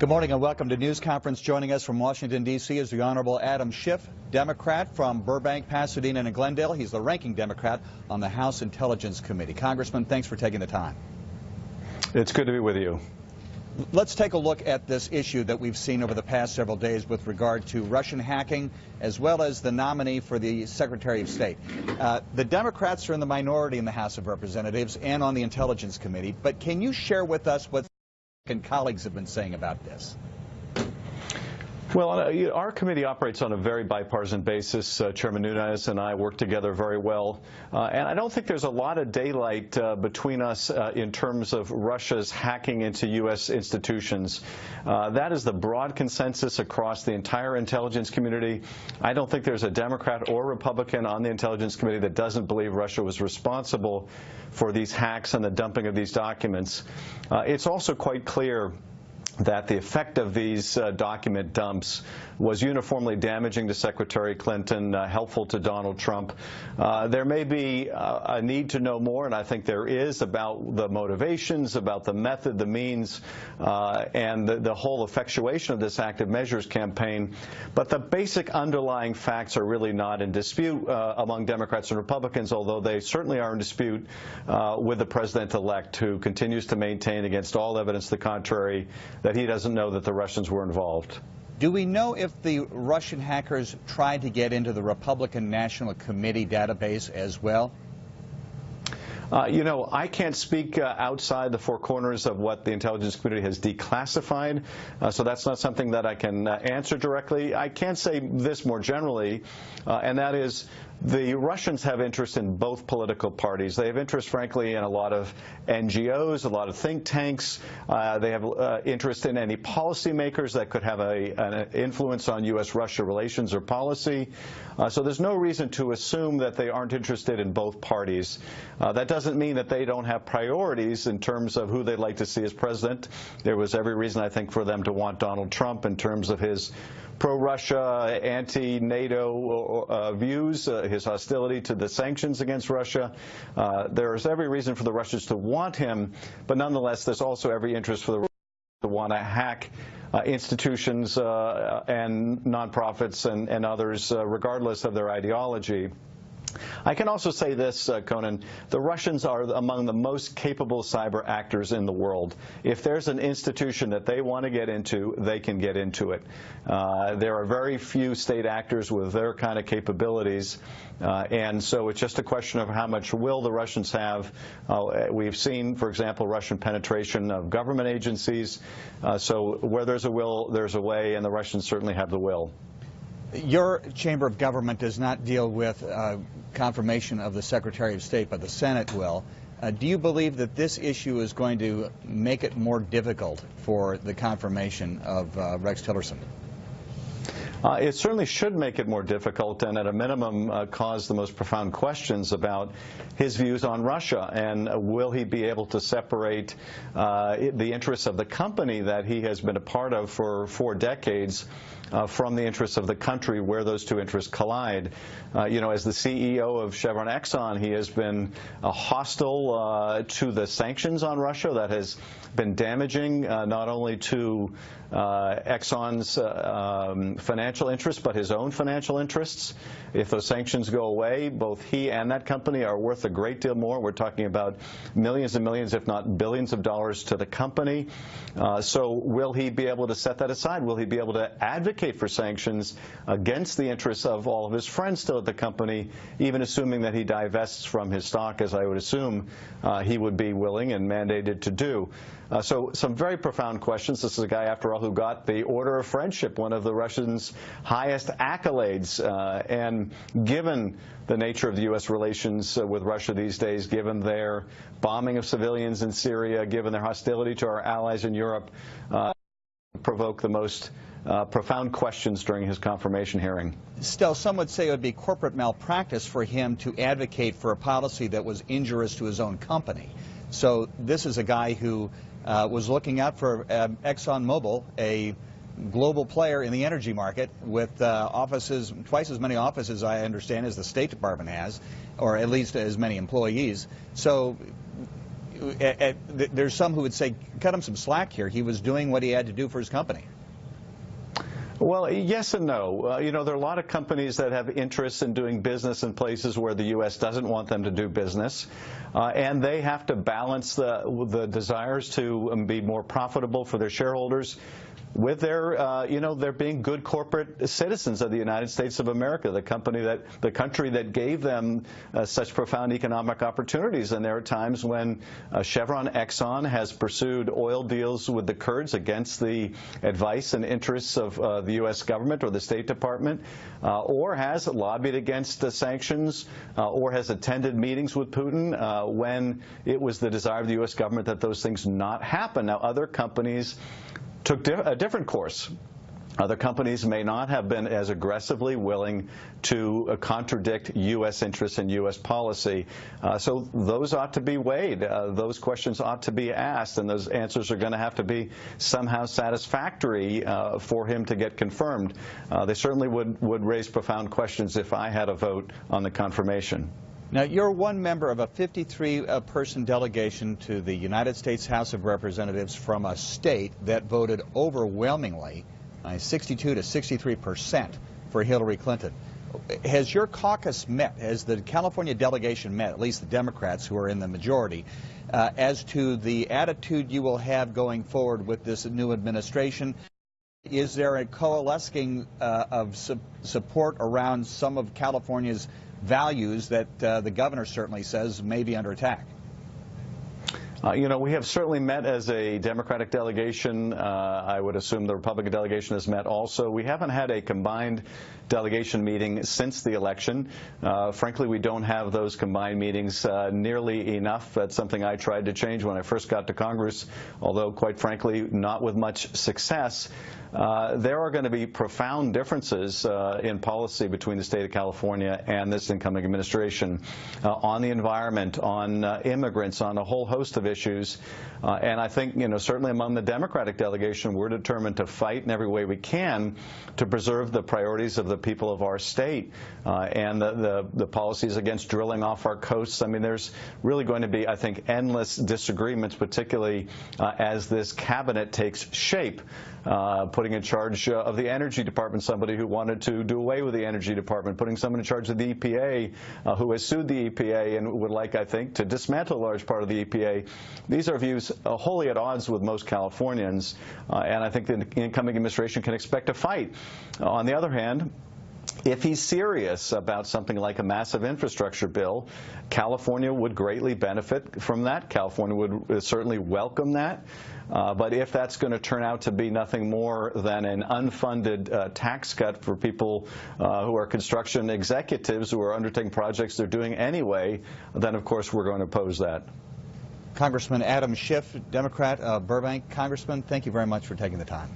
Good morning and welcome to News Conference. Joining us from Washington, D.C. is the Honorable Adam Schiff, Democrat from Burbank, Pasadena, and Glendale. He's the ranking Democrat on the House Intelligence Committee. Congressman, thanks for taking the time. It's good to be with you. Let's take a look at this issue that we've seen over the past several days with regard to Russian hacking, as well as the nominee for the Secretary of State. The Democrats are in the minority in the House of Representatives and on the Intelligence Committee, but can you share with us what and colleagues have been saying about this? Well, our committee operates on a very bipartisan basis. Chairman Nunes and I work together very well. And I don't think there's a lot of daylight between us in terms of Russia's hacking into U.S. institutions. That is the broad consensus across the entire intelligence community. I don't think there's a Democrat or Republican on the Intelligence Committee that doesn't believe Russia was responsible for these hacks and the dumping of these documents. It's also quite clear that the effect of these document dumps was uniformly damaging to Secretary Clinton, helpful to Donald Trump. There may be a need to know more, and I think there is, about the motivations, about the method, the means, and the whole effectuation of this active measures campaign. But the basic underlying facts are really not in dispute among Democrats and Republicans, although they certainly are in dispute with the president-elect, who continues to maintain, against all evidence to the contrary, that he doesn't know that the Russians were involved. Do we know if the Russian hackers tried to get into the Republican National Committee database as well? You know, I can't speak outside the four corners of what the Intelligence Committee has declassified, so that's not something that I can answer directly. I can say this more generally, and that is the Russians have interest in both political parties. They have interest, frankly, in a lot of NGOs, a lot of think tanks. They have interest in any policymakers that could have an influence on U.S.-Russia relations or policy. So there's no reason to assume that they aren't interested in both parties. That doesn't mean that they don't have priorities in terms of who they'd like to see as president. There was every reason, I think, for them to want Donald Trump in terms of his pro-Russia, anti-NATO views, his hostility to the sanctions against Russia. There's every reason for the Russians to want him, but nonetheless, there's also every interest for the Russians to want to hack institutions and nonprofits and others, regardless of their ideology. I can also say this, Conan, the Russians are among the most capable cyber actors in the world. If there's an institution that they want to get into, they can get into it. There are very few state actors with their kind of capabilities, and so it's just a question of how much will the Russians have. We've seen, for example, Russian penetration of government agencies, so where there's a will, there's a way, and the Russians certainly have the will. Your chamber of government does not deal with confirmation of the Secretary of State, but the Senate will. Do you believe that this issue is going to make it more difficult for the confirmation of Rex Tillerson? It certainly should make it more difficult, and at a minimum cause the most profound questions about his views on Russia, and will he be able to separate the interests of the company that he has been a part of for 4 decades from the interests of the country, where those two interests collide. You know, as the CEO of Chevron Exxon, he has been hostile to the sanctions on Russia that has been damaging not only to Exxon's financial interests, but his own financial interests. If those sanctions go away, both he and that company are worth a great deal more. We're talking about millions and millions, if not billions of dollars to the company. So will he be able to set that aside? Will he be able to advocate for sanctions against the interests of all of his friends still at the company, even assuming that he divests from his stock, as I would assume he would be willing and mandated to do? So some very profound questions. This is a guy, after all, who got the Order of Friendship, one of the Russians' highest accolades. And given the nature of the U.S. relations with Russia these days, given their bombing of civilians in Syria, given their hostility to our allies in Europe, provoke the most profound questions during his confirmation hearing. Still, some would say it would be corporate malpractice for him to advocate for a policy that was injurious to his own company. So this is a guy who was looking out for ExxonMobil, a global player in the energy market with offices, twice as many offices, I understand, as the State Department has, or at least as many employees. So there's some who would say, cut him some slack here. He was doing what he had to do for his company. Well, yes and no. You know, there are a lot of companies that have interests in doing business in places where the U.S. doesn't want them to do business, and they have to balance the desires to be more profitable for their shareholders with their, you know, they're being good corporate citizens of the United States of America, the country that gave them such profound economic opportunities. And there are times when Chevron Exxon has pursued oil deals with the Kurds against the advice and interests of the U.S. government or the State Department, or has lobbied against the sanctions, or has attended meetings with Putin when it was the desire of the U.S. government that those things not happen. Now, other companies took a different course. Other companies may not have been as aggressively willing to contradict U.S. interests and U.S. policy. So those ought to be weighed. Those questions ought to be asked, and those answers are going to have to be somehow satisfactory for him to get confirmed. They certainly would raise profound questions if I had a vote on the confirmation. Now, you're one member of a 53-person delegation to the United States House of Representatives from a state that voted overwhelmingly, 62 to 63%, for Hillary Clinton. Has your caucus met, has the California delegation met, at least the Democrats who are in the majority, as to the attitude you will have going forward with this new administration? Is there a coalescing of support around some of California's values that the governor certainly says may be under attack? You know, we have certainly met as a Democratic delegation. I would assume the Republican delegation has met also. We haven't had a combined delegation meeting since the election. Frankly, we don't have those combined meetings nearly enough. That's something I tried to change when I first got to Congress, although, quite frankly, not with much success. There are going to be profound differences in policy between the state of California and this incoming administration on the environment, on immigrants, on a whole host of issues. And I think, you know, certainly among the Democratic delegation, we're determined to fight in every way we can to preserve the priorities of the people of our state and the policies against drilling off our coasts. I mean, there's really going to be, I think, endless disagreements, particularly as this cabinet takes shape. Putting in charge of the Energy Department somebody who wanted to do away with the Energy Department, putting someone in charge of the EPA who has sued the EPA and would like, I think, to dismantle a large part of the EPA. These are views wholly at odds with most Californians, and I think the incoming administration can expect a fight. On the other hand, if he's serious about something like a massive infrastructure bill, California would greatly benefit from that. California would certainly welcome that. But if that's going to turn out to be nothing more than an unfunded tax cut for people who are construction executives who are undertaking projects they're doing anyway, then, of course, we're going to oppose that. Congressman Adam Schiff, Democrat, Burbank. Congressman, thank you very much for taking the time.